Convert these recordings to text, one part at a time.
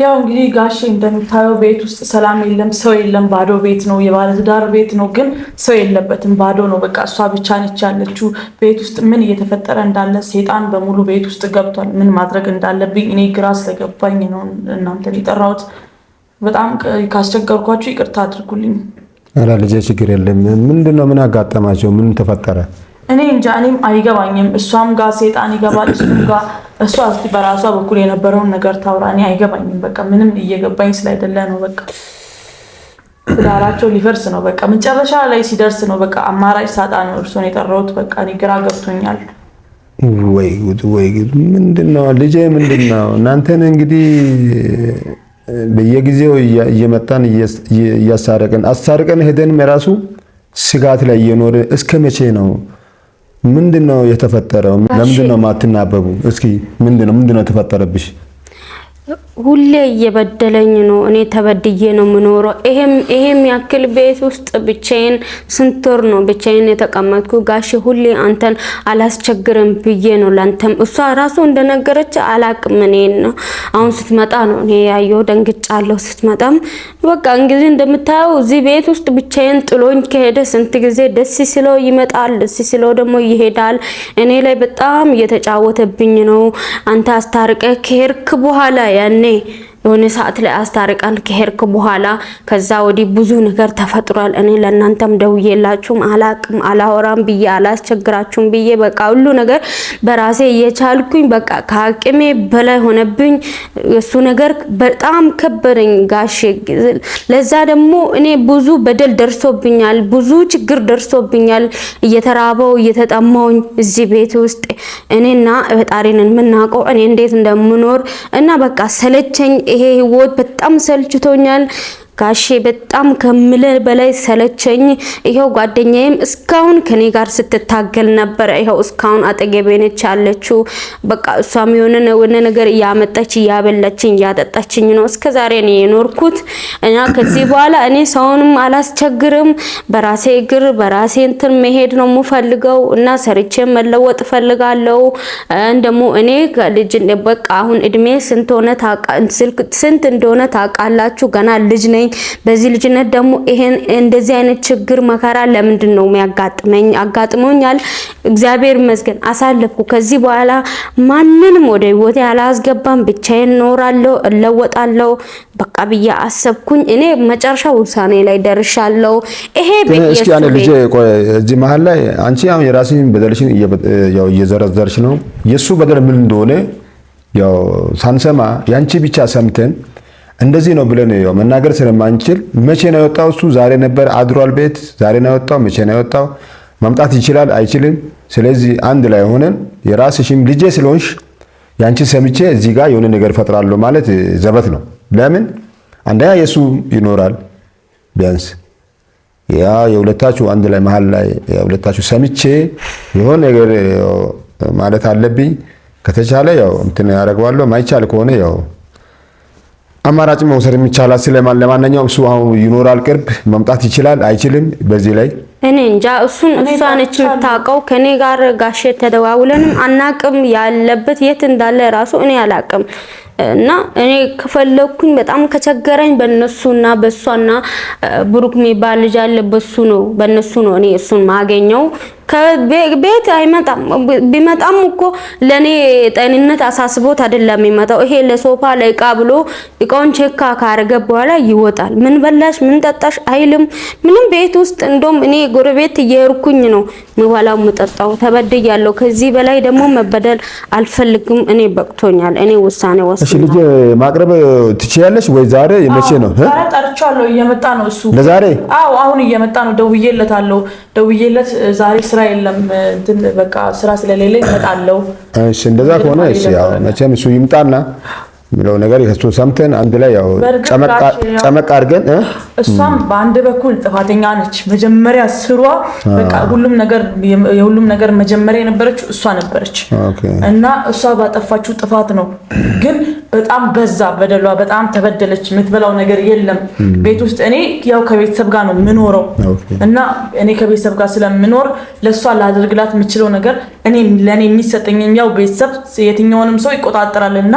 ያው እንግዲህ ጋሼ እንደምታየው ቤት ውስጥ ሰላም የለም፣ ሰው የለም፣ ባዶ ቤት ነው። የባለ ትዳር ቤት ነው ግን ሰው የለበትም፣ ባዶ ነው። በቃ እሷ ብቻ ነች ያለችው። ቤት ውስጥ ምን እየተፈጠረ እንዳለ ሰይጣን በሙሉ ቤት ውስጥ ገብቷል። ምን ማድረግ እንዳለብኝ እኔ ግራ ስለገባኝ ነው እናንተን የጠራሁት። በጣም ካስቸገርኳችሁ ይቅርታ አድርጉልኝ። አላ ልጄ ችግር የለም። ምንድነው ምን አጋጠማቸው? ምን ተፈጠረ? እኔ እንጃ፣ እኔም አይገባኝም። እሷም ጋር ሰይጣን ይገባል፣ እሱም ጋር እሷ እስቲ በራሷ በኩል የነበረውን ነገር ታውራ። እኔ አይገባኝም። በቃ ምንም እየገባኝ ስላይደለ ነው። በቃ ትዳራቸው ሊፈርስ ነው። በቃ መጨረሻ ላይ ሲደርስ ነው። በቃ አማራጭ ሳጣ ነው እርሶን የጠራሁት። በቃ እኔ ግራ ገብቶኛል። ወይ ጉድ! ምንድነው ልጄ? ምንድነው እናንተን እንግዲህ በየጊዜው እየመጣን እያሳረቀን ሄደን የራሱ ስጋት ላይ እየኖረ እስከ መቼ ነው? ምንድነው የተፈጠረው? ለምንድነው ማትናበቡ? እስኪ ምንድነው ተፈጠረብሽ? ሁሌ እየበደለኝ ነው። እኔ ተበድዬ ነው የምኖረው። ይሄም ያክል ቤት ውስጥ ብቻዬን ስንት ወር ነው ብቻዬን የተቀመጥኩ። ጋሼ ሁሌ አንተን አላስቸግርም ብዬ ነው ላንተም እሷ ራሱ እንደነገረች አላቅም። እኔን ነው አሁን ስትመጣ ነው እኔ ያየው፣ ደንግጫለሁ። ስትመጣም በቃ እንግዲህ እንደምታየው እዚህ ቤት ውስጥ ብቻዬን ጥሎኝ ከሄደ ስንት ጊዜ ደስ ሲለው ይመጣል፣ ደስ ሲለው ደግሞ ይሄዳል። እኔ ላይ በጣም እየተጫወተብኝ ነው። አንተ አስታርቀ ከሄድክ በኋላ ያኔ የሆነ ሰዓት ላይ አስታርቀን ከሄድክ በኋላ ከዛ ወዲህ ብዙ ነገር ተፈጥሯል። እኔ ለእናንተም ደውዬላችሁም አላቅም፣ አላወራም ብዬ አላስቸግራችሁም ብዬ በቃ ሁሉ ነገር በራሴ እየቻልኩኝ በቃ ከአቅሜ በላይ ሆነብኝ። እሱ ነገር በጣም ከበረኝ ጋሼ። ለዛ ደግሞ እኔ ብዙ በደል ደርሶብኛል፣ ብዙ ችግር ደርሶብኛል። እየተራበው እየተጠማውኝ እዚህ ቤት ውስጥ እኔና ፈጣሪን የምናውቀው እኔ እንዴት እንደምኖር እና በቃ ሰለቸኝ። ይሄ ህይወት በጣም ሰልችቶኛል ጋሼ፣ በጣም ከምለ በላይ ሰለቸኝ። ይሄው ጓደኛዬም እስካሁን ከኔ ጋር ስትታገል ነበር። ይሄው እስካሁን አጠገቤ ነች ያለችው። በቃ እሷም የሆነ ነገር እያመጣች እያበላችኝ እያጠጣችኝ ነው እስከዛሬ ነው የኖርኩት። እና ከዚህ በኋላ እኔ ሰውንም አላስቸግርም። በራሴ እግር በራሴ እንትን መሄድ ነው የምፈልገው እና ሰርቼ መለወጥ ፈልጋለሁ። እንደሞ እኔ ልጅ በቃ አሁን እድሜ ስንት እንደሆነ ታውቃላችሁ። ገና ልጅ ነኝ። በዚህ ልጅነት ደግሞ ይሄን እንደዚህ አይነት ችግር መከራ ለምንድን ነው የሚያጋጥመኝ? አጋጥሞኛል፣ እግዚአብሔር ይመስገን አሳለፍኩ። ከዚህ በኋላ ማንንም ወደ ህይወቴ አላስገባም፣ ብቻዬን እኖራለሁ፣ እለወጣለሁ በቃ ብዬ አሰብኩኝ። እኔ መጨረሻ ውሳኔ ላይ ደርሻለሁ። ይሄ እስኪ አንተ ልጅ እዚህ መሃል ላይ አንቺ አሁን የራስሽን በደልሽን ያው እየዘረዘርሽ ነው። የሱ በደል ምን እንደሆነ ያው ሳንሰማ ያንቺ ብቻ ሰምተን እንደዚህ ነው ብለን ያው መናገር ስለማንችል መቼ ነው የወጣው? እሱ ዛሬ ነበር አድሯል ቤት። ዛሬ ነው የወጣው? መቼ ነው የወጣው? ማምጣት ይችላል አይችልም? ስለዚህ አንድ ላይ ሆነን የራስሽም ልጄ ስለሆንሽ ያንቺ ሰምቼ እዚህ ጋር የሆነ ነገር ፈጥራለሁ ማለት ዘበት ነው። ለምን አንደኛ የሱ ይኖራል ቢያንስ ያ የሁለታችሁ አንድ ላይ መሃል ላይ የሁለታችሁ ሰምቼ የሆነ ነገር ማለት አለብኝ። ከተቻለ ያው እንትን ያደርገዋለሁ። ማይቻል ከሆነ ያው አማራጭ መውሰድ የሚቻላል። ለማንኛውም እሱ አሁን ይኖራል፣ ቅርብ መምጣት ይችላል አይችልም? በዚህ ላይ እኔ እንጃ። እሱን ነች የምታውቀው። ከኔ ጋር ጋሼ ተደዋውለንም አናቅም። ያለበት የት እንዳለ ራሱ እኔ አላቅም። እና እኔ ከፈለኩኝ በጣም ከቸገረኝ በነሱና በሷና ብሩክ የሚባል ልጅ አለ፣ በነሱ ነው እኔ እሱን ማገኘው። ከቤት አይመጣም። ቢመጣም እኮ ለኔ ጤንነት አሳስቦት አይደለም የሚመጣው። ይሄ ለሶፋ ለእቃ ብሎ እቃውን ቼክ ካረገ በኋላ ይወጣል። ምን በላሽ ምን ጠጣሽ አይልም ምንም። ቤት ውስጥ እንደም እኔ ጎረቤት እየሄድኩኝ ነው ምባላው ምጠጣው። ተበድያለሁ። ከዚህ በላይ ደግሞ መበደል አልፈልግም። እኔ በቅቶኛል። እኔ ውሳኔ ወስኛለሁ። እሺ ልጅ ማቅረብ ትችያለሽ ወይ? ዛሬ መቼ ነው? ጠርቻለሁ። እየመጣ ነው እሱ ለዛሬ? አዎ አሁን እየመጣ ነው። ደውዬለታለሁ። ዛሬ ስራ የለም እንትን በቃ ስራ ስለሌለ ይመጣለው። እሺ እንደዛ ከሆነ እሺ ያው መቼም እሱ ይምጣና ምለው ነገር የሱ ሰምተን አንድ ላይ ያው ጨመቅ አድርገን እሷም በአንድ በኩል ጥፋተኛ ነች። መጀመሪያ ስሯ በቃ የሁሉም ነገር መጀመሪያ የነበረችው እሷ ነበረች እና እሷ ባጠፋችው ጥፋት ነው። ግን በጣም በዛ በደሏ፣ በጣም ተበደለች። የምትበላው ነገር የለም ቤት ውስጥ። እኔ ያው ከቤተሰብ ጋር ነው የምኖረው እና እኔ ከቤተሰብ ጋር ስለምኖር ለሷ ላደርግላት የምችለው ነገር ለኔ የሚሰጠኝ ያው ቤተሰብ የትኛውንም ሰው ይቆጣጠራልና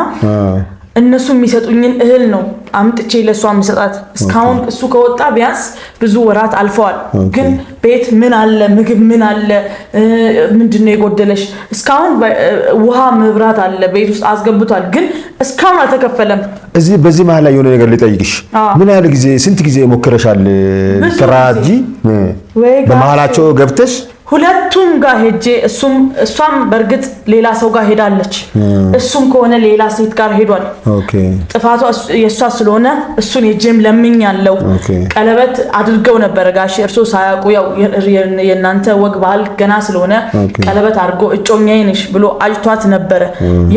እነሱ የሚሰጡኝን እህል ነው አምጥቼ ለሷ የምሰጣት። እስካሁን እሱ ከወጣ ቢያንስ ብዙ ወራት አልፈዋል። ግን ቤት ምን አለ፣ ምግብ ምን አለ፣ ምንድነው የጎደለሽ? እስካሁን ውሃ መብራት አለ ቤት ውስጥ አስገብቷል። ግን እስካሁን አልተከፈለም። እዚህ በዚህ መሀል ላይ የሆነ ነገር ልጠይቅሽ። ምን ያህል ጊዜ ስንት ጊዜ ሞክረሻል ትራጂ በመሀላቸው ገብተሽ? ሁለቱም ጋር ሄጄ እሷም በእርግጥ ሌላ ሰው ጋር ሄዳለች። እሱም ከሆነ ሌላ ሴት ጋር ሄዷል። ጥፋቷ የእሷ ስለሆነ እሱን ሄጄም ለምኛለሁ። ቀለበት አድርገው ነበር ጋሽ እርሶ ሳያውቁ፣ ያው የእናንተ ወግ ባህል ገና ስለሆነ ቀለበት አድርጎ እጮኛዬ ነሽ ብሎ አጭቷት ነበረ።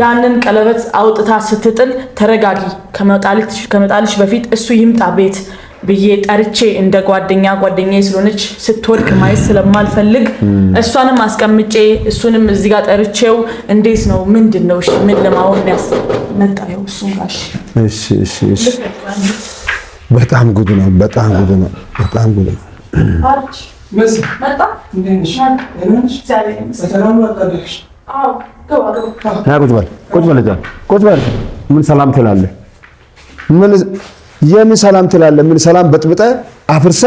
ያንን ቀለበት አውጥታ ስትጥል ተረጋጊ፣ ከመጣልሽ በፊት እሱ ይምጣ ቤት ብዬ ጠርቼ እንደ ጓደኛዬ ስለሆነች ስትወድቅ ማየት ስለማልፈልግ እሷንም አስቀምጬ እሱንም እዚህ ጋር ጠርቼው እንዴት ነው ምንድነው እሺ ምን ለማወቅ መጣው እሱም ጋሽ እሺ በጣም ጉድ ነው። አርች መጣ እንደነሽ በሰላም አቀደሽ? አዎ ገባ ቁጭ በል ምን ሰላም ትላለህ? የምን ሰላም ትላለህ? ምን ሰላም በጥብጠ አፍርሰ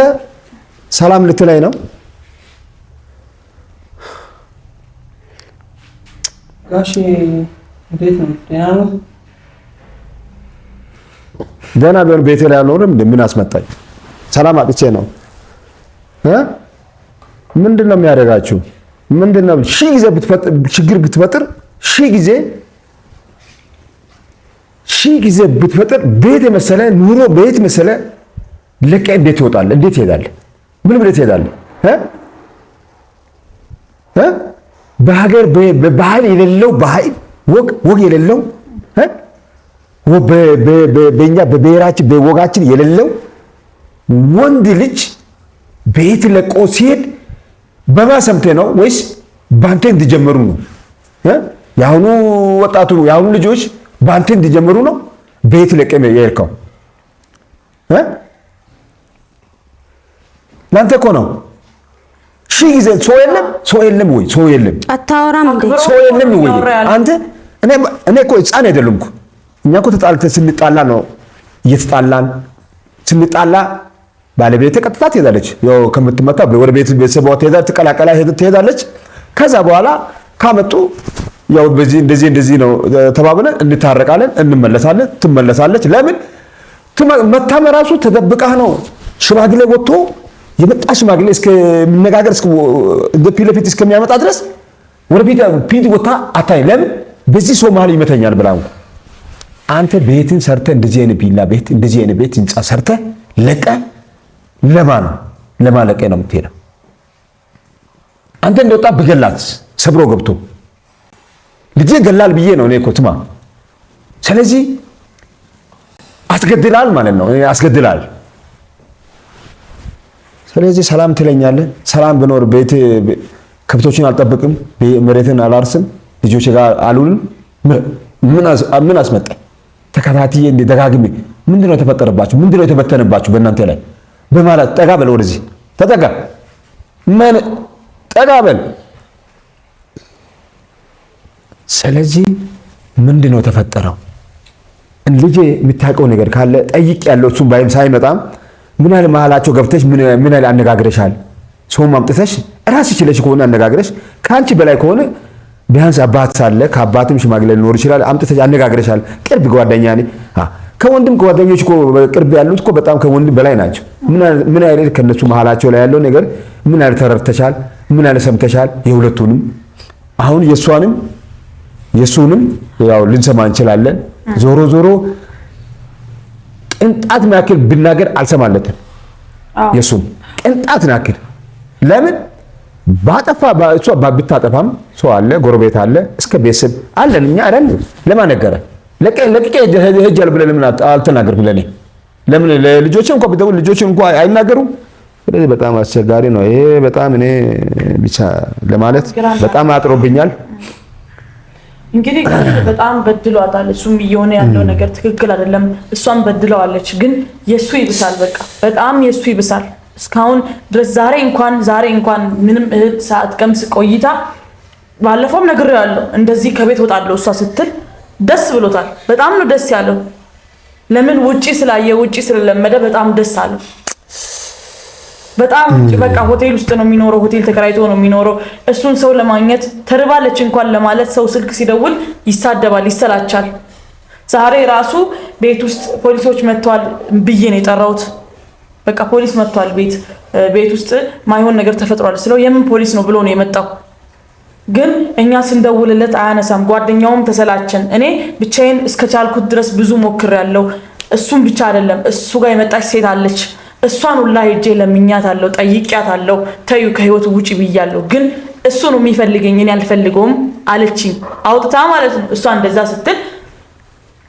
ሰላም ልትለኝ ነው? ጋሼ እንዴት ነው? ደህና ነው? ደህና ቢሆን ቤቴ ላይ አልኖርም። ምን አስመጣኝ? ሰላም አጥቼ ነው? ምንድነው የሚያደርጋችሁ? ምንድነው ሺህ ጊዜ ችግር ብትፈጥር ሺህ ጊዜ ብትፈጥር ቤት የመሰለ ኑሮ ቤት መሰለ ለቀህ እንዴት ትወጣለህ? እንዴት ትሄዳለህ? ምን ብለህ ትሄዳለህ? በሀገር በባህል የሌለው ባህል ወግ የሌለው በእኛ በብሔራችን በወጋችን የሌለው ወንድ ልጅ ቤት ለቆ ሲሄድ በማሰምቴ ነው ወይስ ባንተ እንዲጀምሩ ነው? የአሁኑ ወጣቱ የአሁኑ ልጆች ባንተ እንዲጀምሩ ነው ቤት ለቀህ የሄድከው? ለአንተ እኮ ነው። ሺህ ጊዜ ሰው የለም ወይ? ሰው የለም። አታወራም እንዴ? ሰው የለም ወይ? አንተ እኔ እኮ ሕፃን አይደለም እኮ። እኛ እኮ ተጣልተን ስንጣላ ነው እየተጣላን ስንጣላ ባለቤት ቀጥታ ትሄዳለች። ያው ከምትመታ ወደ ቤተሰቧ ትሄዳለች። ከዛ በኋላ ካመጡ ያው በዚህ እንደዚህ ነው ተባብለን እንታረቃለን፣ እንመለሳለን። ትመለሳለች። ለምን መታመ ራሱ ተደብቃህ ነው። ሽማግሌ ወጥቶ የመጣ ሽማግሌ እስከሚነጋገር እንደ ፊት ለፊት እስከሚያመጣ ድረስ ወደ ፊት ወጣ አታይ። ለምን በዚህ ሰው መሀል ይመተኛል ብላ አንተ ቤትን ሰርተህ እንደዚህ አይነት ቢላ ቤት እንደዚህ አይነት ቤት ህንጻ ሰርተህ ለቀህ ለማለቀ ነው የምትሄደው። አንተ እንደወጣ በገላት ሰብሮ ገብቶ ልጅ ገላል ብዬ ነው እኔ እኮ ትማ። ስለዚህ አስገድላል ማለት ነው፣ አስገድላል። ስለዚህ ሰላም ትለኛለህ። ሰላም ብኖር ቤት ከብቶችን አልጠብቅም፣ መሬትን አላርስም፣ ልጆች ጋር አልውልም። ምን አስመጣኝ? ተከታትዬ እንደ ደጋግሜ ምንድነው የተፈጠረባችሁ? ምንድነው የተበተነባችሁ በእናንተ ላይ በማለት ጠጋ በል፣ ወደዚህ ተጠጋ፣ ምን ጠጋ በል። ስለዚህ ምንድነው የተፈጠረው? ልጄ የምታውቀው ነገር ካለ ጠይቅ ያለው እሱም ባይም ሳይመጣም ምን ያህል መሀላቸው ገብተሽ ምን ያህል አነጋግረሻል? ሰውም አምጥተሽ ራስሽ ችለሽ ከሆነ አነጋግረሽ፣ ከአንቺ በላይ ከሆነ ቢያንስ አባት ሳለ ከአባትም ሽማግሌ ሊኖር ይችላል፣ አምጥተሽ አነጋግረሻል። ቅርብ ጓደኛ ነኝ። ከወንድም ጓደኞች እኮ ቅርብ ያሉት እኮ በጣም ከወንድም በላይ ናቸው። ምን ያህል ከነሱ መሀላቸው ላይ ያለው ነገር ምን ያህል ተረድተሻል? ምን ያህል ሰምተሻል? የሁለቱንም አሁን የሱንም ያው ልንሰማ እንችላለን። ዞሮ ዞሮ ቅንጣት ያክል ብናገር አልሰማለትም። የሱም ቅንጣት ያክል ለምን ባጠፋ እሷ ብታጠፋም ሰው አለ፣ ጎረቤት አለ፣ እስከ ቤተሰብ አለን። እኛ አይደል ለማን ነገረ ለቀቅ ሄጃል ብለን ለምን አልተናገርኩም? ለምን ለልጆቼ እንኳን ቢደውል ልጆቼ እንኳን አይናገሩም። ስለዚህ በጣም አስቸጋሪ ነው ይሄ። በጣም እኔ ብቻ ለማለት በጣም አጥሮብኛል። እንግዲህ በጣም በድሏታል። እሱም እየሆነ ያለው ነገር ትክክል አይደለም። እሷም በድለዋለች። ግን የሱ ይብሳል። በቃ በጣም የሱ ይብሳል። እስካሁን ድረስ ዛሬ እንኳን ምንም እህል ሰዓት ቀምስ ቆይታ ባለፈውም ነግሬዋለሁ። እንደዚህ ከቤት ወጣለሁ እሷ ስትል ደስ ብሎታል። በጣም ነው ደስ ያለው። ለምን ውጪ ስላየ ውጪ ስለለመደ በጣም ደስ አለው። በጣም በቃ ሆቴል ውስጥ ነው የሚኖረው፣ ሆቴል ተከራይቶ ነው የሚኖረው። እሱን ሰው ለማግኘት ተርባለች እንኳን ለማለት ሰው ስልክ ሲደውል ይሳደባል፣ ይሰላቻል። ዛሬ ራሱ ቤት ውስጥ ፖሊሶች መጥተዋል ብዬ ነው የጠራሁት። በቃ ፖሊስ መጥቷል ቤት ውስጥ ማይሆን ነገር ተፈጥሯል ስለው የምን ፖሊስ ነው ብሎ ነው የመጣው። ግን እኛ ስንደውልለት አያነሳም። ጓደኛውም ተሰላቸን። እኔ ብቻዬን እስከቻልኩት ድረስ ብዙ ሞክሬያለሁ። እሱም ብቻ አይደለም እሱ ጋር የመጣች ሴት አለች። እሷን ሁላ ሄጄ ለምኛታለሁ፣ ጠይቂያታለሁ፣ ተዩ ከህይወቱ ውጪ ብያለሁ። ግን እሱ ነው የሚፈልገኝ እኔ አልፈልገውም አለችኝ። አውጥታ ማለት ነው። እሷ እንደዛ ስትል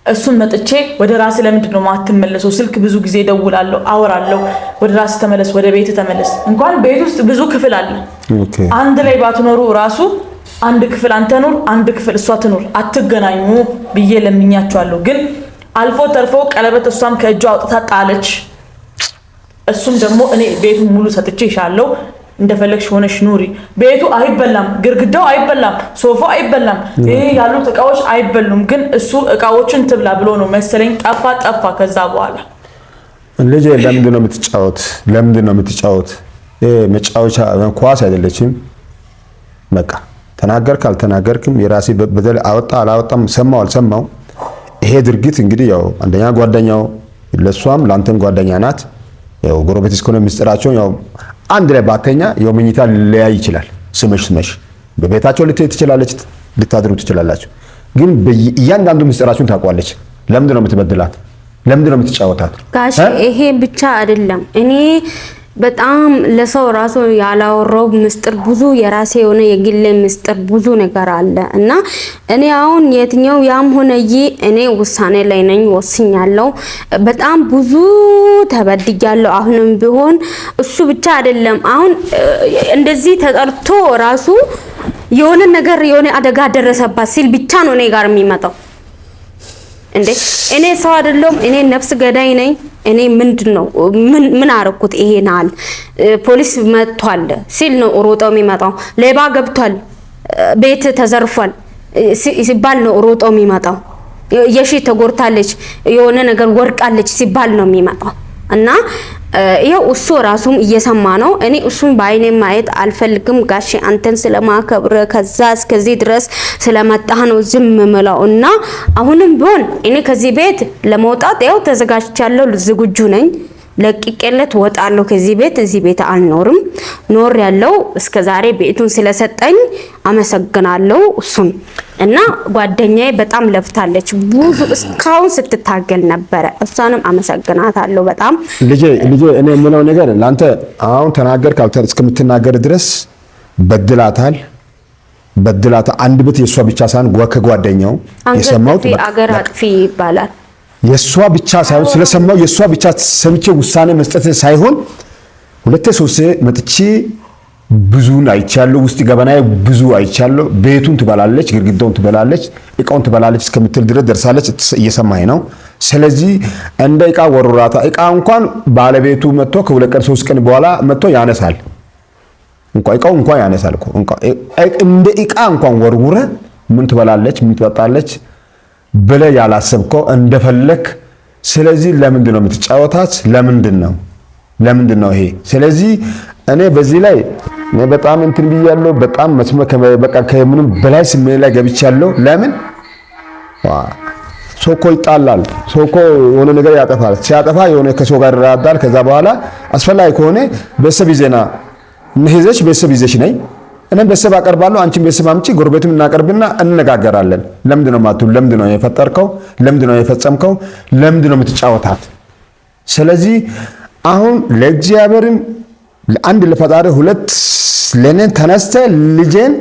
እሱን መጥቼ ወደ ራስ ለምንድን ነው ማትመለሰው? ስልክ ብዙ ጊዜ ደውላለሁ፣ አወራለሁ። ወደ ራስ ተመለስ፣ ወደ ቤት ተመለስ። እንኳን ቤት ውስጥ ብዙ ክፍል አለ። አንድ ላይ ባትኖሩ ራሱ አንድ ክፍል አንተ ኑር፣ አንድ ክፍል እሷ ትኑር፣ አትገናኙ ብዬ ለምኛቸዋለሁ። ግን አልፎ ተርፎ ቀለበት እሷም ከእጇ አውጥታ ጣለች። እሱም ደግሞ እኔ ቤቱን ሙሉ ሰጥቼ ይሻለው እንደፈለግሽ ሆነሽ ኑሪ። ቤቱ አይበላም፣ ግርግዳው አይበላም፣ ሶፋ አይበላም፣ ይሄ ያሉት እቃዎች አይበሉም። ግን እሱ እቃዎችን ትብላ ብሎ ነው መሰለኝ ጠፋ። ከዛ በኋላ ልጄ ለምንድን ነው የምትጫወት? መጫወቻ ኳስ አይደለችም። በቃ ተናገርክ አልተናገርክም የራሴ በደል አወጣ አላወጣም ሰማው አልሰማው ይሄ ድርጊት እንግዲህ ያው አንደኛ ጓደኛው ለሷም ላንተም ጓደኛ ናት። ያው ጎረቤት እስከሆነ ምስጢራቸው ያው አንድ ላይ ባተኛ ያው መኝታ ሊለያይ ይችላል። ስመሽ በቤታቸው ልትሄድ ትችላለች፣ ልታድሩ ትችላላችሁ። ግን እያንዳንዱ ምስጢራችሁን ታውቋለች። ለምንድን ነው የምትበድላት? ለምንድን ነው የምትጫወታት? ጋሽ ይሄ ብቻ አይደለም። እኔ በጣም ለሰው ራሱ ያላወራው ምስጢር ብዙ የራሴ የሆነ የግል ምስጢር ብዙ ነገር አለ እና እኔ አሁን የትኛው ያም ሆነ እኔ ውሳኔ ላይ ነኝ፣ ወስኛለሁ። በጣም ብዙ ተበድያለሁ። አሁንም ቢሆን እሱ ብቻ አይደለም። አሁን እንደዚህ ተጠርቶ ራሱ የሆነ ነገር የሆነ አደጋ ደረሰባት ሲል ብቻ ነው እኔ ጋር የሚመጣው። እንዴ እኔ ሰው አይደለም? እኔ ነፍስ ገዳይ ነኝ? እኔ ምንድነው ምን አረኩት? ይሄናል ፖሊስ መጥቷል ሲል ነው ሮጦ የሚመጣው። ሌባ ገብቷል፣ ቤት ተዘርፏል ሲባል ነው ሮጦ የሚመጣው። የሺ ተጎርታለች፣ የሆነ ነገር ወርቃለች ሲባል ነው የሚመጣው። እና ይሄው እሱ ራሱም እየሰማ ነው። እኔ እሱን በአይኔ ማየት አልፈልግም ጋሼ፣ አንተን ስለማከብረ ከዛ እስከዚህ ድረስ ስለመጣህ ነው ዝም ምለው። እና አሁንም ቢሆን እኔ ከዚህ ቤት ለመውጣት ያው ተዘጋጅቻለሁ፣ ዝግጁ ነኝ። ለቅቄለት ወጣለሁ ከዚህ ቤት። እዚህ ቤት አልኖርም። ኖር ያለው እስከዛሬ ቤቱን ስለሰጠኝ አመሰግናለሁ እሱን። እና ጓደኛዬ በጣም ለፍታለች፣ ብዙ እስካሁን ስትታገል ነበረ። እሷንም አመሰግናታለሁ በጣም። ልጄ እኔ የምለው ነገር ላንተ አሁን ተናገርክ እስከምትናገር ድረስ በድላታል። አንድ ቤት የሷ ብቻ ሳይሆን ከጓደኛው የሰማሁት አገር አጥፊ ይባላል። የሷ ብቻ ሳይሆን ስለሰማው የሷ ብቻ ሰምቼ ውሳኔ መስጠት ሳይሆን ሁለቴ ሶስቴ መጥቼ ብዙን አይቻለሁ። ውስጥ ገበናዬ ብዙ አይቻለሁ። ቤቱን ትበላለች፣ ግድግዳውን ትበላለች፣ እቃውን ትበላለች እስከምትል ድረስ ደርሳለች። እየሰማኝ ነው። ስለዚህ እንደ እቃ ወሩራታ እቃ እንኳን ባለቤቱ መጥቶ ከሁለት ቀን ሶስት ቀን በኋላ መጥቶ ያነሳል። እቃው እንኳን ያነሳል እኮ እንደ እቃ እንኳን ወርውረ ምን ትበላለች ምን ትወጣለች ብለ ያላሰብከው እንደፈለክ። ስለዚህ ለምንድን ነው የምትጫወታት? ለምንድን ነው ይሄ? ስለዚህ እኔ በዚህ ላይ በጣም እንትን ብያለሁ። በጣም በቃ ከምንም በላይ ስሜት ላይ ገብቻለሁ። ለምን ሰው እኮ ይጣላል፣ ሰው እኮ የሆነ ነገር ያጠፋል። ሲያጠፋ የሆነ ከሰው ጋር ይራዳል። ከዛ በኋላ አስፈላጊ ከሆነ ቤተሰብ ይዘና ነህዘሽ ቤተሰብ ይዘሽ ነኝ እኔም ቤተሰብ አቀርባለሁ፣ አንቺም ቤተሰብ አምጪ፣ ጎረቤትም እናቀርብና እንነጋገራለን። ለምንድን ነው ማቱ? ለምንድን ነው የፈጠርከው? ለምንድን ነው የፈጸምከው? ለምንድን ነው የምትጫወታት? ስለዚህ አሁን ለእግዚአብሔርም ለአንድ ለፈጣሪ ሁለት ለኔ ተነስተ ልጄን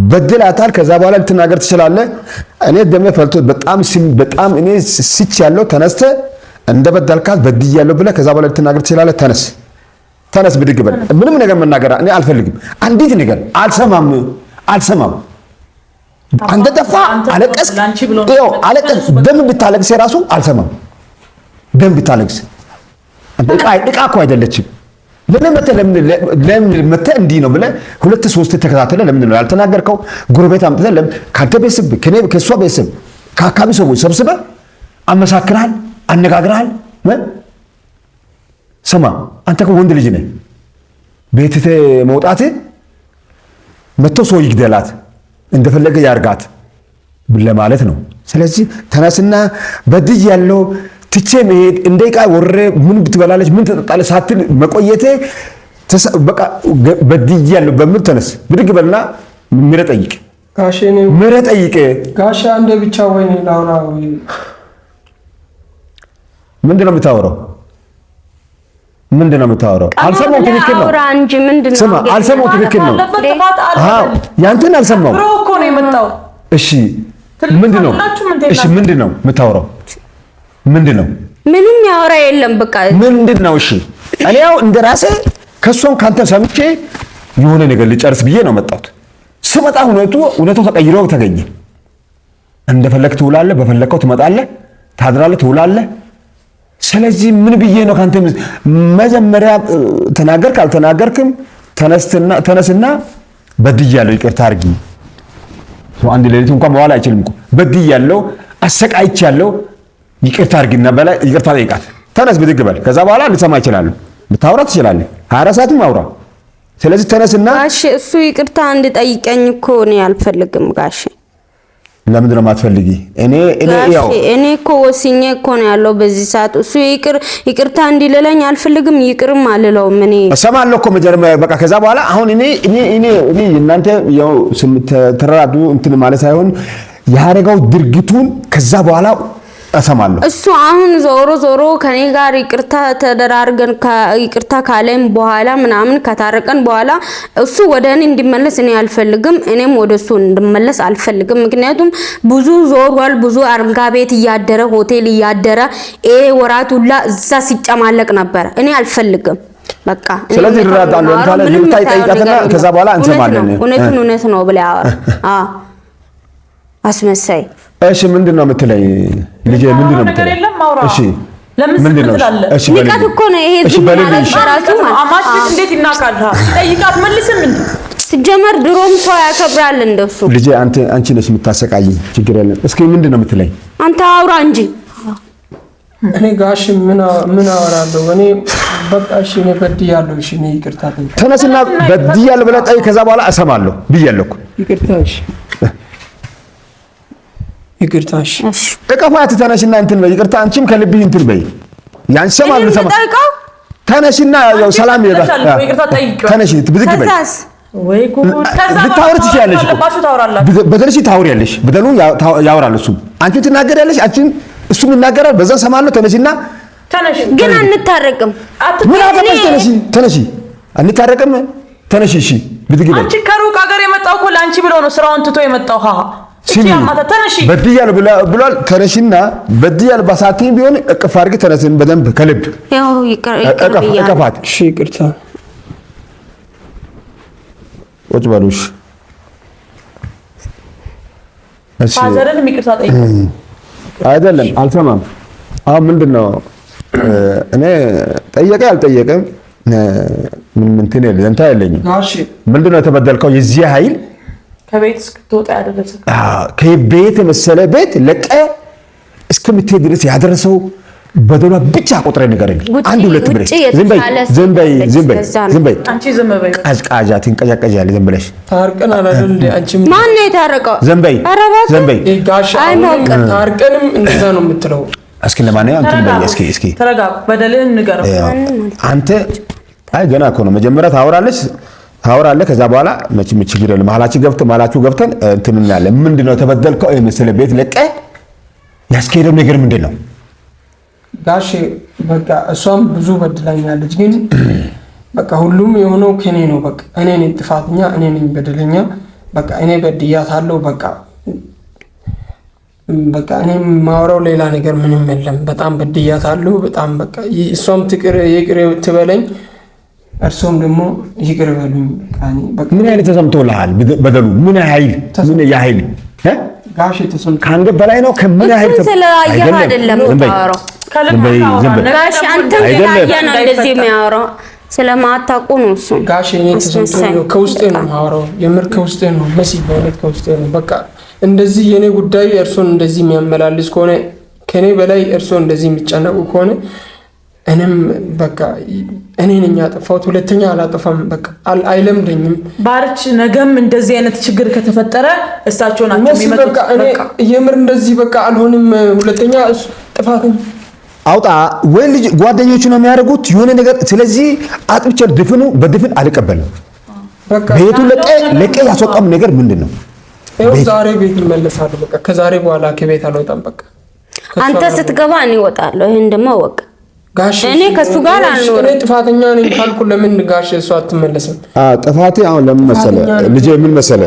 በድላታል። ከዛ በኋላ ልትናገር ትችላለህ። እኔ ደሜ ፈልቶ በጣም እኔ ስች ያለው ተነስተ እንደበደልካት በድያለሁ ብለህ ከዛ በኋላ ልትናገር ትችላለህ። ተነስ ብድግ በል። ምንም ነገር መናገር እኔ አልፈልግም። አንዲት ነገር አልሰማም። አንተ ጠፋ አለቀስ ደም ብታለቅስ የራሱ አልሰማም። ደም ብታለቅስ እቃ እኮ አይደለችም። ለምን መተህ እንዲህ ነው ብለህ ሁለት ሶስት ተከታተለ ለምን ነው ያልተናገርከው? ጎረቤት አምጥተህ ካንተ ቤተሰብ ከሷ ቤተሰብ ከአካባቢ ሰዎች ሰብስበህ አመሳክረሃል፣ አነጋግረሃል። ስማ አንተ እኮ ወንድ ልጅ ነህ። ቤትህ መውጣትህ መጥቶ ሰው ይግደላት እንደፈለገ ያርጋት ለማለት ነው። ስለዚህ ተነስና በድያለሁ ትቼ መሄድ እንደ ዕቃ ወሬ ምን ብትበላለች ምን ትጠጣለች ሳትል መቆየቴ በቃ በድያለሁ በሚል ተነስ ብድግ በልና ምህረት ጠይቅ። ጋሼ ነው ምህረት ጠይቅ። ጋሼ አንዴ ብቻ ወይ ላውራ ወይ ምንድን ነው የምታወራው? ምንድን ነው የምታወራው? አልሰማው ትክክል ነው። አውራ እንጂ ምንድን ነው? ስማ አልሰማው ትክክል ነው። አዎ ያንተን አልሰማው። ብሮ እኮ ነው የመጣው። እሺ ምንድን ነው? እሺ ምንድን ነው የምታወራው? ምንድን ነው? ምንም ያወራ የለም በቃ ምንድን ነው? እሺ እኔ ያው እንደራሴ ከሷም ካንተ ሰምቼ የሆነ ነገር ልጨርስ ብዬ ነው መጣሁት። ስመጣ እውነቱ ተቀይሮ ተገኘ። እንደፈለክ ትውላለህ፣ በፈለከው ትመጣለህ፣ ታድራለህ፣ ትውላለህ። ስለዚህ ምን ብዬ ነው ካንተ መጀመሪያ ተናገርክ አልተናገርክም ተነስና በድያለሁ ይቅርታ አድርጊ። አንድ ሌሊት እንኳን መዋል አይችልም እኮ በድያለሁ፣ አሰቃይቻለሁ፣ ይቅርታ አድርጊና በላይ ይቅርታ ጠይቃት። ተነስ ብድግ በል። ከዛ በኋላ ልሰማ ይችላል፣ ልታወራ ትችላለህ። 24 ሰዓትም አውራ። ስለዚህ ተነስና ጋሼ እሱ ይቅርታ እንድጠይቀኝ እኮ እኔ አልፈልግም ጋሼ። ለምንድን ነው የማትፈልጊ? እኔ እኮ ወስኜ እኮ ነው ያለው በዚህ ሰዓት። እሱ ይቅርታ እንዲለኝ አልፈልግም፣ ይቅርም አልለውም። እኔ እሰማለሁ እኮ መጀመሪያ በቃ ከዛ በኋላ አሁን እኔ እናንተ ያው ተራራዱ እንትን ማለት ሳይሆን ያደረገው ድርጊቱን ከዛ በኋላ እሰማለሁ። እሱ አሁን ዞሮ ከኔ ጋር ይቅርታ ተደራርገን ይቅርታ ካለን በኋላ ምናምን ከታረቀን በኋላ እሱ ወደ እኔ እንዲመለስ እኔ አልፈልግም፣ እኔም ወደ እሱ እንድመለስ አልፈልግም። ምክንያቱም ብዙ ዞሯል፣ ብዙ አልጋ ቤት እያደረ ሆቴል እያደረ ወራቱላ እዛ ሲጨማለቅ ነበር። እኔ አልፈልግም በቃ። ስለዚህ ይራዳሉ እንታለ ይቅርታ ይጠይቃትና ከዛ በኋላ እንሰማለን። እውነት ነው ብለ አስመሳይ። እሺ ምንድን ነው የምትለኝ ልጄ? ምንድን ነው የምትለኝ? እሺ ምንድን ነው? እሺ ንቀት እኮ ነው ይሄ። ራሱ አማች እንዴት ይናቃል? ጠይቃት መልስም እንዴ ሲጀመር ድሮም ሰው ያከብራል እንደሱ። ልጄ አንቺ ነሽ የምታሰቃይ። ችግር የለም። እስኪ ምንድን ነው የምትለኝ? አንተ አውራ እንጂ። እኔ ጋሽ ምን አወራለሁ? እኔ በቃ እሺ እኔ በድያለሁ። እሺ እኔ ይቅርታ ተነስና በድያለሁ ብለህ ጠይቅ። ከዛ በኋላ እሰማለሁ ብያለሁ እኮ ይቅርታ። እሺ ይቅርታሽ እቀፋት። ተነሽና እንትን በይ ይቅርታ። አንቺም ከልብህ እንትን በይ። ያንሰማ ልሰማ ተነሽና ያው ሰላም ይላል። ተነሽ ብድግ በይ። ወይ ጉድ! ልታወሪ ትችያለሽ እኮ በደልሽ ታወሪያለሽ። በደሉ ያወራል እሱ። አንቺ ትናገሪያለሽ፣ አንቺም እሱም ይናገራል። በዛ ሰማለሁ። ተነሽና ግን አንታረቅም። ምን አገባሽ? ተነሺ አንታረቅም። ተነሺ እሺ ብድግ በይ። አንቺ ከሩቅ ሀገር የመጣው እኮ ለአንቺ ብሎ ነው ስራውን ትቶ የመጣው። በድያለሁ ብሏል። ተነሽና በድያለሁ በሳቲም ቢሆን እቅፍ አድርጊ። ተነስን በደንብ ከልብ እቀፋት። እሺ ይቅርታ። ቁጭ በሉሽ። እሺ ፋዘርን ይቅርታ ጠይቅ። አይደለም አልሰማም። አሁን ምንድን ነው እኔ ጠየቀ አልጠየቀም ምን እንትን የለኝም። ምንድን ነው የተበደልከው? የዚህ ኃይል ከቤት እስክትወጣ ያደረሰ ከቤት የመሰለ ቤት ለቀ እስከምትሄድ ድረስ ያደረሰው በደሏ ብቻ ቆጥረህ ንገረኝ። አንድ ሁለት ብለሽ ዝም በይ። አንቺ ዝም በይ። ቀዝቃዣ ትንቀዣቀዣለሽ። ዝም ብለሽ ታርቀን አይደል እንዴ? አንቺ ማን ነው የታረቀው? ዝም በይ። ጋሽ ታርቀንም እንደዛ ነው የምትለው። እስኪ ለማንኛውም እንትን በይ። እስኪ ተረጋጋ። በደልህን ንገረው። አንተ አይ ገና እኮ ነው መጀመሪያ ታወራለህ። ከዛ በኋላ መቼም ችግር የለም። መሀላችሁ ገብተን እንትን እንላለን። ምንድነው ተበደልከው? የመሰለ ቤት ለቀህ ያስኬደው ነገር ምንድነው? ጋሼ በቃ እሷም ብዙ በድላኛለች፣ ግን በቃ ሁሉም የሆነው ከኔ ነው። በቃ እኔ ነኝ ጥፋተኛ፣ እኔ ነኝ በደለኛ። በቃ እኔ በድያታለሁ። በቃ እኔ ማወራው ሌላ ነገር ምንም የለም። በጣም በድያታለሁ። በጣም በቃ እሷም ይቅር ትበለኝ፣ እርሶም ደግሞ ይቅር በሉኝ። ምን አይነት ተሰምቶልሃል? በደሉ ምን ያህል ጋሽ ተሰምቶ ከአንገት በላይ ነው። ከምን ያህል ስለያየህ አይደለም ታወራው። ጋሽ አንተም ያየህ ነው እንደዚህ የሚያወራው። ስለማታውቁ ነው እሱ። ጋሽ እኔ ተሰምቶ ነው፣ ከውስጤ ነው የማወራው። የምር ከውስጤ ነው። መሲ በእውነት ከውስጤ ነው። በቃ እንደዚህ የኔ ጉዳይ እርሶን እንደዚህ የሚያመላልስ ከሆነ ከኔ በላይ እርሶ እንደዚህ የሚጨነቁ ከሆነ እኔም በቃ እኔ ነኝ ያጠፋሁት፣ ሁለተኛ አላጠፋም። በቃ አይለምደኝም። ባርች ነገም እንደዚህ አይነት ችግር ከተፈጠረ እሳቸው ናቸው የሚመጡት። በቃ እኔ የምር እንደዚህ በቃ አልሆንም። ሁለተኛ ጥፋትን አውጣ ወይ ልጅ ጓደኞቹ ነው የሚያደርጉት የሆነ ነገር። ስለዚህ አጥብቼ በድፍን አልቀበልም። በቃ ቤቱ ለቀ ያስወጣም ነገር ምንድነው? ዛሬ ቤት እመለሳለሁ። በቃ ከዛሬ በኋላ ከቤት አልወጣም። በቃ አንተ ስትገባ እኔ እወጣለሁ። ይሄን ደግሞ ወቅ ጋሽ እኔ ከሱ ጋር አልኖርም። እኔ ጥፋተኛ ነኝ ካልኩ ለምን ጋሽ እሷ አትመለስም? ጥፋቴ አሁን ለምን መሰለ ልጄ ምን መሰለ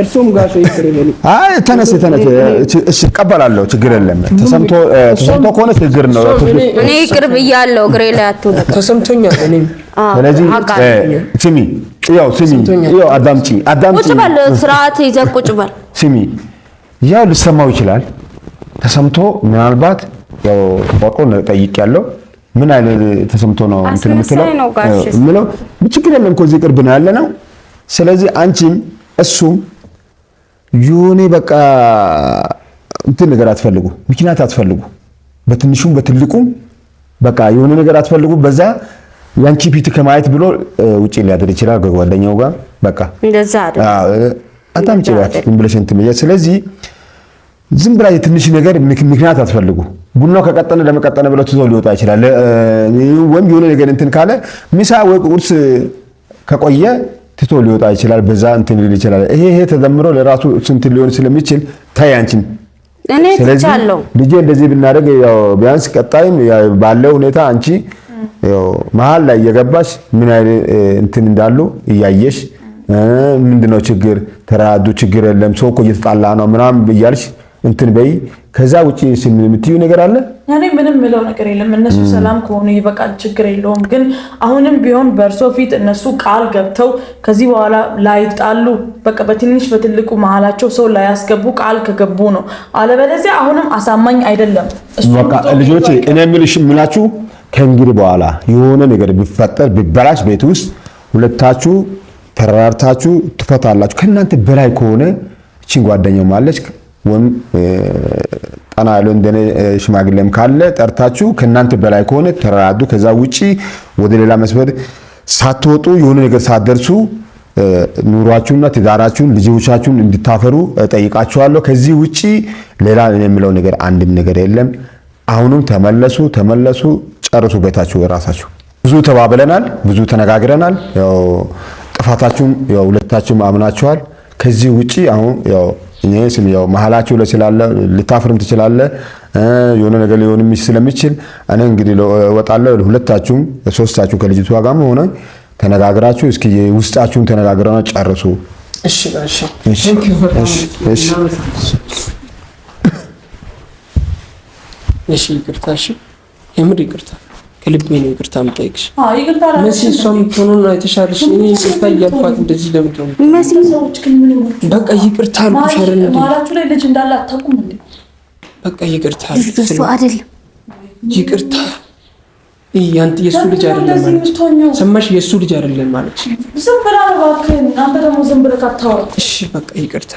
እርሱም ጋሽ ይክርልኝ። አይ ተነስ እሺ እቀበላለሁ፣ ችግር የለም። ተሰምቶ ከሆነ ችግር ነው። እኔ ይቅር ብያለሁ። እግሬ ላይ አትውደቅ። ተሰምቶኛል። እኔም ስለዚህ ስሚ ያው አዳምጪ ቁጭ በል፣ ስርዓት ይዘህ ቁጭ በል። ስሚ ያው ልሰማው ይችላል። ተሰምቶ ምናልባት ያው ወቆን ጠይቄያለሁ። ምን አይነት ተሰምቶ ነው እንትን የምትለው ችግር የለም እኮ እዚህ ቅርብ ነው ያለነው። ስለዚህ አንቺም እሱም የሆነ በቃ እንትን ነገር አትፈልጉ፣ ምክንያት አትፈልጉ። በትንሹም በትልቁም በቃ የሆነ ነገር አትፈልጉ። በዛ ያንቺ ፊት ከማየት ብሎ ውጪ ሊያደር ይችላል ከጓደኛው ጋር በቃ እንደዛ አይደል? አታምጪ እባክሽ ዝም ብለሽ እንትን ስለዚህ ዝም ብላ የትንሽ ነገር ምክንያት አትፈልጉ። ቡናው ከቀጠነ ለመቀጠነ ብለው ትቶ ሊወጣ ይችላል። ወይም የሆነ ነገር እንትን ካለ ምሳ ወይ ቁርስ ከቆየ ትቶ ሊወጣ ይችላል። በዛ እንትን ሊል ይችላል። ይሄ ተደምሮ ለራሱ ስንት ሊሆን ስለሚችል ታይ አንቺም እኔ ትቻለሁ። ልጄ እንደዚህ ብናደርግ ያው ቢያንስ ቀጣይም ባለው ሁኔታ አንቺ ያው መሀል ላይ እየገባሽ ምን አይነት እንትን እንዳሉ እያየሽ ምንድነው ችግር ተራዱ ችግር የለም ሰው እኮ እየተጣላ ነው ምናምን ብያልሽ እንትን በይ። ከዛ ውጪ የምትዩ ነገር አለ? ያኔ ምንም ምለው ነገር የለም። እነሱ ሰላም ከሆኑ ይበቃል፣ ችግር የለውም። ግን አሁንም ቢሆን በእርሶ ፊት እነሱ ቃል ገብተው ከዚህ በኋላ ላይጣሉ በቃ በትንሽ በትልቁ መሀላቸው ሰው ላያስገቡ ቃል ከገቡ ነው። አለበለዚያ አሁንም አሳማኝ አይደለም። በቃ ልጆቼ እኔ የምላችሁ ከእንግዲህ በኋላ የሆነ ነገር ቢፈጠር ቢበላሽ ቤት ውስጥ ሁለታችሁ ተራራርታችሁ ትፈታላችሁ። ከእናንተ በላይ ከሆነ እቺን ጓደኛው ማለች ወም ጠና ያለው እንደኔ ሽማግሌም ካለ ጠርታችሁ ከእናንተ በላይ ከሆነ ተራራዱ። ከዛ ውጪ ወደ ሌላ መስመር ሳትወጡ የሆነ ነገር ሳትደርሱ ኑሯችሁና ትዳራችሁን ልጆቻችሁን እንድታፈሩ ጠይቃችኋለሁ። ከዚህ ውጪ ሌላ የምለው ነገር አንድም ነገር የለም። አሁንም ተመለሱ፣ ጨርሱ ቤታችሁ የራሳችሁ። ብዙ ተባብለናል፣ ብዙ ተነጋግረናል። ያው ጥፋታችሁን ያው ሁለታችሁም አምናችኋል። ከዚህ ውጪ አሁን ያው እኔ ስም ያው መሐላችሁ ለስላለ ልታፍርም ትችላለህ የሆነ ነገር ሊሆንም ስለሚችል እኔ እንግዲህ ወጣለሁ። ሁለታችሁም ሶስታችሁ ከልጅቷ ጋርም ሆነ ተነጋግራችሁ እስኪ ውስጣችሁን ተነጋግረና ጨርሱ። እሺ ይቅርታ። እሺ የምር ይቅርታ፣ ከልቤ ነው ይቅርታ የምጠይቅሽ። ይቅርታ መሲ እሷም ሆኖና የተሻለሽ እኔ ይቅርታ እያልኳት እንደዚህ ለምንድን ነው መሲ ሰዎች ግን ምን ነው በቃ ይቅርታ አልኩሽ አይደል እንዴ? ማላችሁ ላይ ልጅ እንዳለ አታውቁም እንዴ? በቃ ይቅርታ አልኩሽ እሱ አይደለም ይቅርታ ያንተ የሱ ልጅ አይደለም ማለት ሰማሽ? የሱ ልጅ አይደለም ማለት ዝም ብላ እባክህ አንተ ደግሞ ዝም ብለህ አታወራ። እሺ በቃ ይቅርታ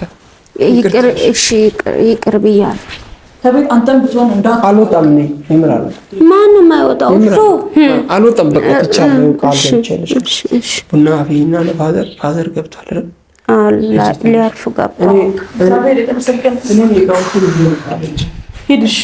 ይቅር ብያለሁ። ከቤት አንተም ብትሆን አልወጣም ነኝ ይምራል። ማንም አይወጣው እሱ አልወጣም። በቃ ትቻለሁ ቃል ገብቻለሽ። ቡና አፍይና ለፋዘር ገብቷል ሊያርፉ ገብቷል። ሂድሽ